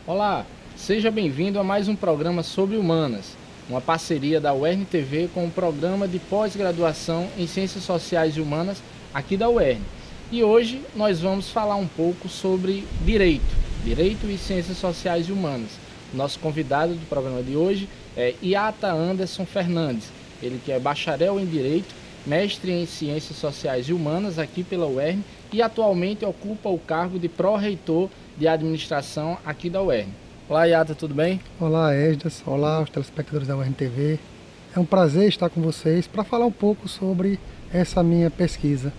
Olá, seja bem-vindo a mais um programa sobre humanas, uma parceria da UERN TV com o programa de pós-graduação em Ciências Sociais e Humanas aqui da UERN. E hoje nós vamos falar um pouco sobre direito e Ciências Sociais e Humanas. Nosso convidado do programa de hoje é Iata Anderson Fernandes, ele que é bacharel em Direito, mestre em Ciências Sociais e Humanas aqui pela UERN e atualmente ocupa o cargo de pró-reitor de administração aqui da UERN. Olá, Iata, tudo bem? Olá, Esdras. Olá, os telespectadores da UERN TV. É um prazer estar com vocês para falar um pouco sobre essa minha pesquisa.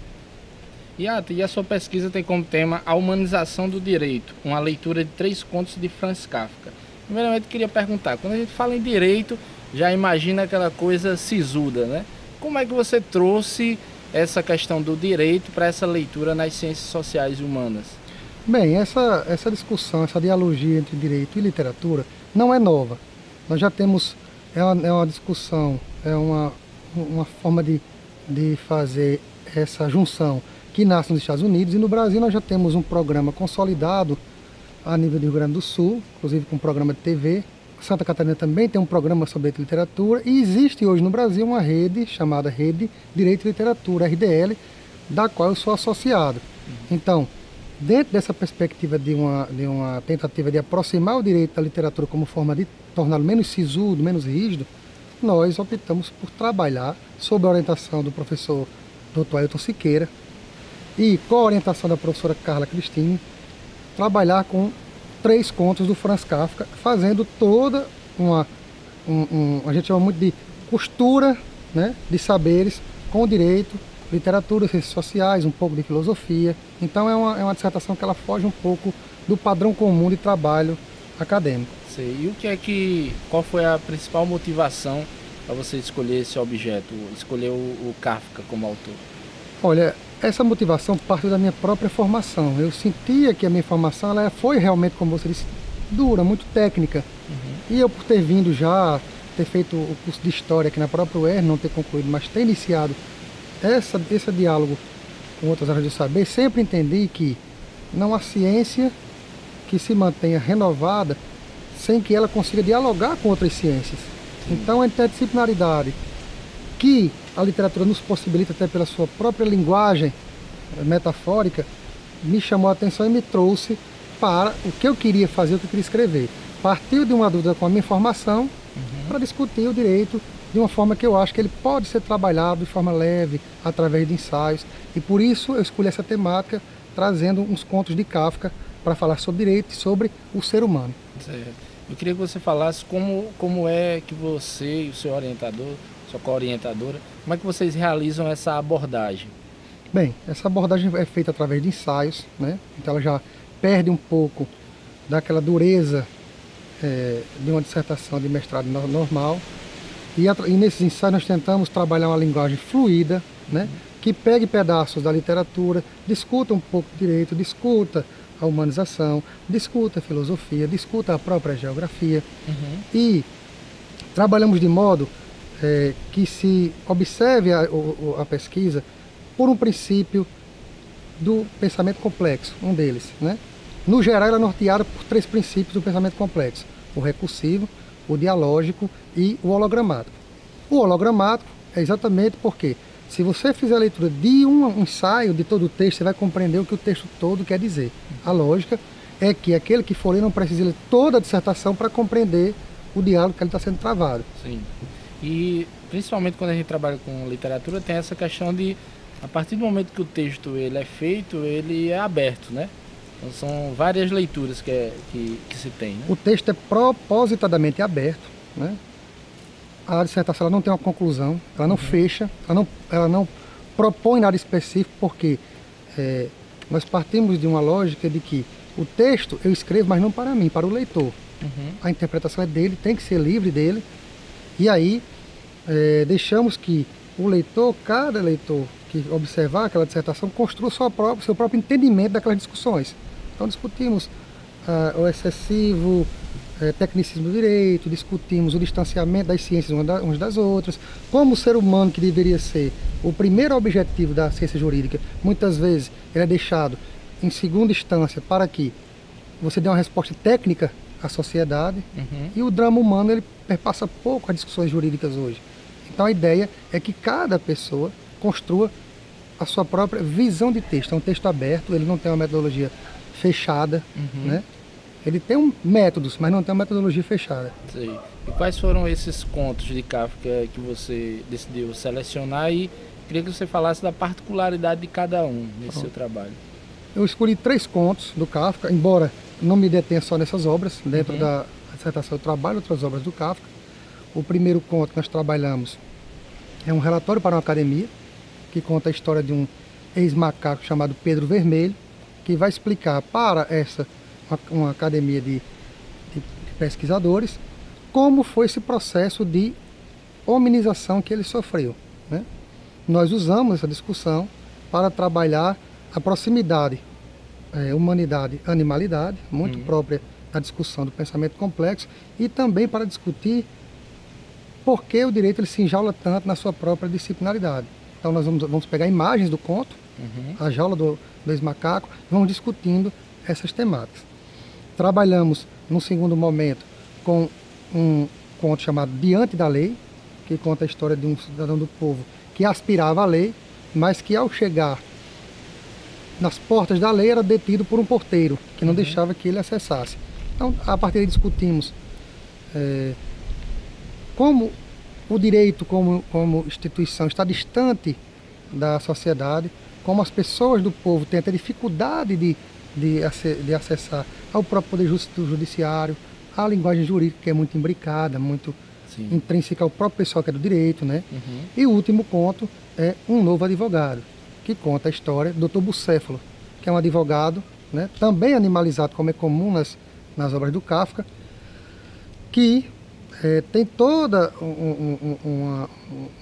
Iata, e a sua pesquisa tem como tema a humanização do direito, uma leitura de 3 contos de Franz Kafka. Primeiramente, queria perguntar, quando a gente fala em direito, já imagina aquela coisa sisuda, né? Como é que você trouxe essa questão do direito para essa leitura nas ciências sociais e humanas? Bem, essa discussão, essa dialogia entre direito e literatura não é nova. Nós já temos, é uma discussão, é uma forma de fazer essa junção que nasce nos Estados Unidos, e no Brasil nós já temos um programa consolidado a nível do Rio Grande do Sul, inclusive com um programa de TV. Santa Catarina também tem um programa sobre literatura, e existe hoje no Brasil uma rede chamada Rede Direito e Literatura, RDL, da qual eu sou associado. Então, dentro dessa perspectiva de uma tentativa de aproximar o direito da literatura como forma de torná-lo menos sisudo, menos rígido, nós optamos por trabalhar sob a orientação do professor Dr. Ailton Siqueira e com a orientação da professora Carla Cristine, trabalhar com 3 contos do Franz Kafka, fazendo toda a gente chama muito de costura, né, de saberes com o direito, literatura, ciências sociais, um pouco de filosofia. Então é uma dissertação que ela foge um pouco do padrão comum de trabalho acadêmico. Sei. E qual foi a principal motivação para você escolher esse objeto, escolher o Kafka como autor? Olha, essa motivação parte da minha própria formação. Eu sentia que a minha formação ela foi realmente, como você disse, dura, muito técnica. E eu, por ter vindo já, ter feito o curso de História aqui na própria UERN, não ter concluído, mas ter iniciado esse diálogo com outras áreas de saber, sempre entendi que não há ciência que se mantenha renovada sem que ela consiga dialogar com outras ciências. Então a interdisciplinaridade que a literatura nos possibilita, até pela sua própria linguagem metafórica, me chamou a atenção e me trouxe para o que eu queria fazer, o que eu queria escrever. Partiu de uma dúvida com a minha formação para discutir o direito de uma forma que eu acho que ele pode ser trabalhado de forma leve, através de ensaios. E por isso eu escolhi essa temática, trazendo uns contos de Kafka para falar sobre direito e sobre o ser humano. Certo. Eu queria que você falasse como é que você e o seu orientador, sua co-orientadora, como é que vocês realizam essa abordagem? Bem, essa abordagem é feita através de ensaios, né? Então ela já perde um pouco daquela dureza de uma dissertação de mestrado normal. E nesses ensaios nós tentamos trabalhar uma linguagem fluida, né? Que pegue pedaços da literatura, discuta um pouco de direito, discuta a humanização, discuta a filosofia, discuta a própria geografia. E trabalhamos de modo que se observe a pesquisa por um princípio do pensamento complexo, um deles, né? No geral, ela é norteada por 3 princípios do pensamento complexo: o recursivo, o dialógico e o hologramático. O hologramático é exatamente porque, se você fizer a leitura de um ensaio de todo o texto, você vai compreender o que o texto todo quer dizer. A lógica é que aquele que for ler não precisa ler toda a dissertação para compreender o diálogo que ele está sendo travado. Sim. E principalmente quando a gente trabalha com literatura, tem essa questão de, a partir do momento que o texto ele é feito, ele é aberto, né? Então são várias leituras que se tem, né? O texto é propositadamente aberto, né? A dissertação ela não tem uma conclusão, ela não fecha, ela não propõe nada específico, porque nós partimos de uma lógica de que o texto eu escrevo, mas não para mim, para o leitor. A interpretação é dele, tem que ser livre dele, e aí deixamos que o leitor, cada leitor que observar aquela dissertação, construa seu próprio entendimento daquelas discussões. Então discutimos o excessivo tecnicismo do direito, discutimos o distanciamento das ciências umas das outras, como o ser humano, que deveria ser o primeiro objetivo da ciência jurídica, muitas vezes ele é deixado em segunda instância para que você dê uma resposta técnica a sociedade, Uhum. e o drama humano ele perpassa pouco as discussões jurídicas hoje. Então a ideia é que cada pessoa construa a sua própria visão de texto. É um texto aberto, ele não tem uma metodologia fechada, Uhum. né? Ele tem métodos, mas não tem uma metodologia fechada. Sei. E quais foram esses contos de Kafka que você decidiu selecionar, e queria que você falasse da particularidade de cada um nesse seu trabalho. Eu escolhi 3 contos do Kafka, embora não me detenha só nessas obras. Dentro Uhum. da dissertação eu trabalho outras obras do Kafka. O primeiro conto que nós trabalhamos é um relatório para uma academia, que conta a história de um ex-macaco chamado Pedro Vermelho, que vai explicar para uma academia de pesquisadores como foi esse processo de hominização que ele sofreu, né? Nós usamos essa discussão para trabalhar a proximidade humanidade-animalidade, muito própria da discussão do pensamento complexo, e também para discutir por que o direito ele se enjaula tanto na sua própria disciplinaridade. Então nós vamos pegar imagens do conto, a jaula do ex-macaco, vamos discutindo essas temáticas. Trabalhamos, num segundo momento, com um conto chamado Diante da Lei, que conta a história de um cidadão do povo que aspirava à lei, mas que ao chegar nas portas da lei era detido por um porteiro, que não deixava que ele acessasse. Então, a partir daí discutimos como o direito como instituição está distante da sociedade, como as pessoas do povo têm até dificuldade de acessar ao próprio poder judiciário, a linguagem jurídica que é muito imbricada, muito Sim. intrínseca ao próprio pessoal que é do direito, né? Uhum. E o último conto é Um Novo Advogado, que conta a história do Dr. Bucéfalo, que é um advogado, né, também animalizado, como é comum nas obras do Kafka, que tem toda uma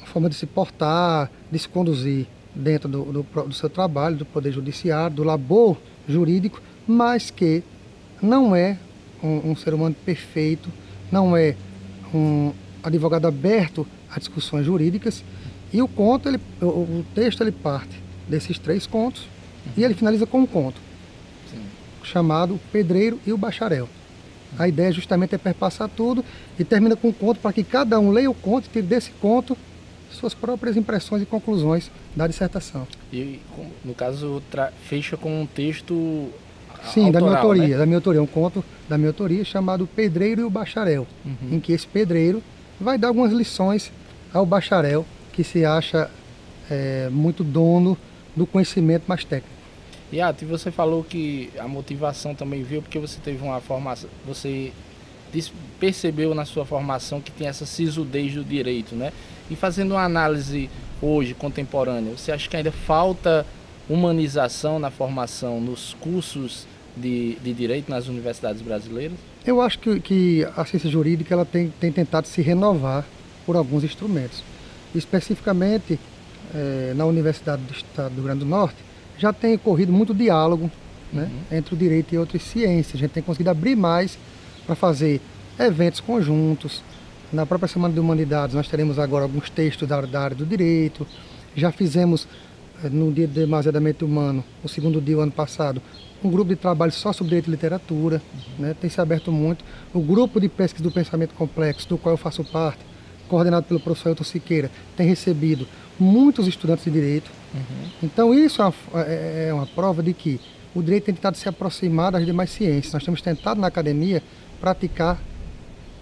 forma de se portar, de se conduzir dentro do seu trabalho, do poder judiciário, do labor jurídico, mas que não é um ser humano perfeito, não é um advogado aberto a discussões jurídicas. E o conto, o texto ele parte desses 3 contos e ele finaliza com um conto chamado O Pedreiro e o Bacharel. A ideia justamente é perpassar tudo e termina com um conto para que cada um leia o conto e tire desse conto suas próprias impressões e conclusões da dissertação. E, no caso, fecha com um texto Sim, autoral, da minha autoria, né? da minha autoria, um conto da minha autoria chamado O Pedreiro e o Bacharel, em que esse pedreiro vai dar algumas lições ao bacharel que se acha muito dono do conhecimento mais técnico. E você falou que a motivação também veio porque você teve uma formação, você percebeu na sua formação que tem essa sisudez do direito, né? E fazendo uma análise hoje, contemporânea, você acha que ainda falta humanização na formação, nos cursos de direito nas universidades brasileiras? Eu acho que a ciência jurídica ela tem tentado se renovar por alguns instrumentos. Especificamente, na Universidade do Estado do Rio Grande do Norte, já tem ocorrido muito diálogo, né, entre o direito e outras ciências. A gente tem conseguido abrir mais para fazer eventos conjuntos. Na própria Semana de Humanidades, nós teremos agora alguns textos da área do direito. Já fizemos, no Dia Demasiadamente Humano, o segundo dia, o ano passado, um grupo de trabalho só sobre direito e literatura, né? Tem se aberto muito. O grupo de pesquisa do pensamento complexo, do qual eu faço parte, coordenado pelo professor Elton Siqueira, tem recebido muitos estudantes de direito. Então isso é uma prova de que o direito tem tentado se aproximar das demais ciências. Nós temos tentado na academia praticar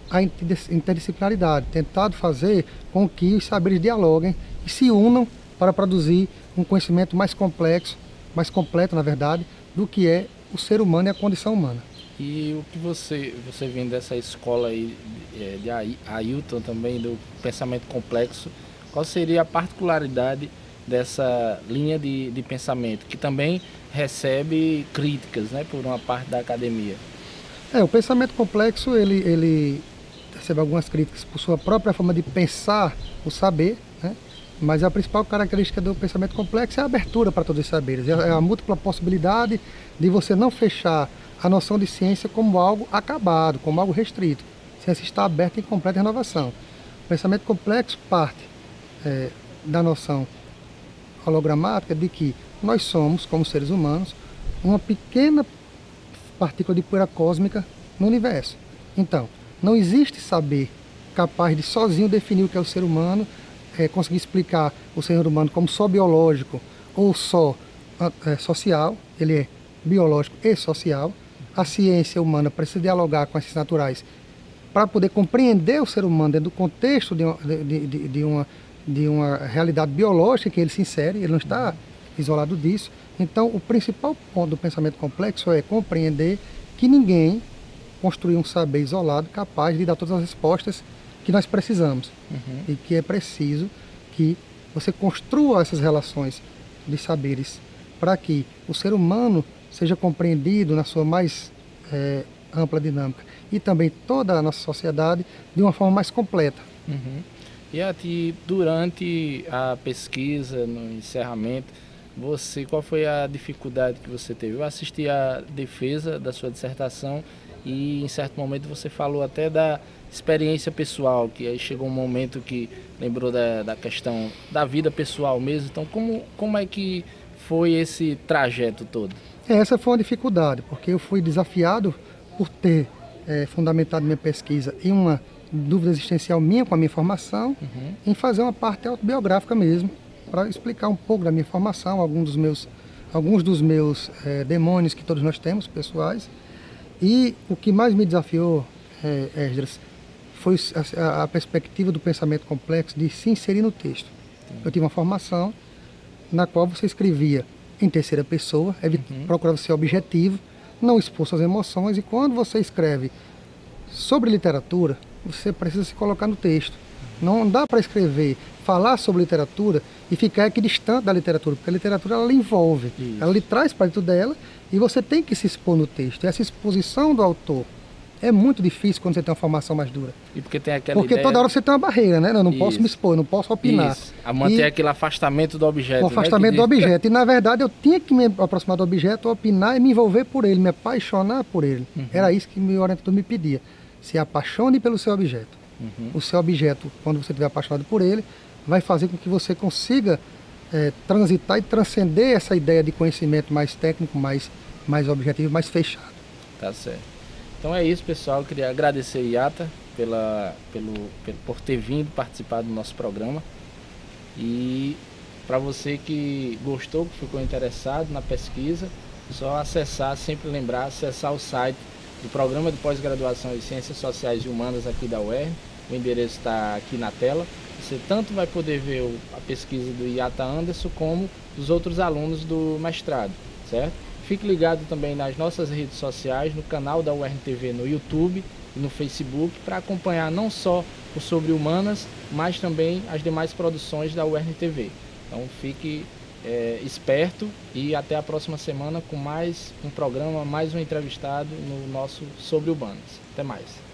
a interdisciplinaridade, tentado fazer com que os saberes dialoguem e se unam para produzir um conhecimento mais complexo, mais completo, na verdade, do que é o ser humano e a condição humana. E o que você vem dessa escola aí, de Ailton também, do pensamento complexo, qual seria a particularidade dessa linha de pensamento, que também recebe críticas, né, por uma parte da academia? O pensamento complexo, ele recebe algumas críticas por sua própria forma de pensar o saber, né? Mas a principal característica do pensamento complexo é a abertura para todos os saberes, é a múltipla possibilidade de você não fechar a noção de ciência como algo acabado, como algo restrito. A ciência está aberta em completa renovação. O pensamento complexo parte da noção hologramática de que nós somos, como seres humanos, uma pequena partícula de poeira cósmica no universo. Então, não existe saber capaz de sozinho definir o que é o ser humano, conseguir explicar o ser humano como só biológico ou só social. Ele é biológico e social. A ciência humana precisa dialogar com as ciências naturais para poder compreender o ser humano dentro do contexto de uma realidade biológica em que ele se insere. Ele não está isolado disso. Então, o principal ponto do pensamento complexo é compreender que ninguém construiu um saber isolado capaz de dar todas as respostas que nós precisamos. E que é preciso que você construa essas relações de saberes para que o ser humano seja compreendido na sua mais ampla dinâmica e também toda a nossa sociedade de uma forma mais completa. E Ati, durante a pesquisa, no encerramento, qual foi a dificuldade que você teve? Eu assisti a defesa da sua dissertação e em certo momento você falou até da experiência pessoal, que aí chegou um momento que lembrou da questão da vida pessoal mesmo. Então, como é que foi esse trajeto todo? Essa foi uma dificuldade, porque eu fui desafiado por ter fundamentado minha pesquisa em uma dúvida existencial minha com a minha formação, em fazer uma parte autobiográfica mesmo, para explicar um pouco da minha formação, alguns dos meus demônios que todos nós temos, pessoais. E o que mais me desafiou, Esdras, foi a perspectiva do pensamento complexo de se inserir no texto. Eu tive uma formação na qual você escrevia em terceira pessoa, procurava ser objetivo, não expor suas emoções, e quando você escreve sobre literatura, você precisa se colocar no texto. Não dá para escrever, falar sobre literatura e ficar aqui distante da literatura, porque a literatura ela lhe envolve, ela lhe traz para dentro dela e você tem que se expor no texto. E essa exposição do autor é muito difícil quando você tem uma formação mais dura. E porque tem aquela Porque ideia... toda hora você tem uma barreira, né? Eu não posso me expor, não posso opinar. Isso. A manter aquele afastamento do objeto. O afastamento do objeto. E na verdade eu tinha que me aproximar do objeto, opinar e me envolver por ele, me apaixonar por ele. Era isso que meu orientador me pedia. Se apaixone pelo seu objeto. O seu objeto, quando você estiver apaixonado por ele, vai fazer com que você consiga transitar e transcender essa ideia de conhecimento mais técnico, mais objetivo, mais fechado. Tá certo. Então é isso, pessoal. Eu queria agradecer a Iata por ter vindo participar do nosso programa. E para você que gostou, que ficou interessado na pesquisa, só acessar, sempre lembrar, acessar o site do Programa de Pós-Graduação em Ciências Sociais e Humanas aqui da UERN. O endereço está aqui na tela. Você tanto vai poder ver a pesquisa do Iata Anderson como dos outros alunos do mestrado, certo? Fique ligado também nas nossas redes sociais, no canal da UERN TV no YouTube e no Facebook, para acompanhar não só o Sobre Humanas, mas também as demais produções da UERN TV. Então fique esperto e até a próxima semana com mais um programa, mais um entrevistado no nosso Sobre Humanas. Até mais.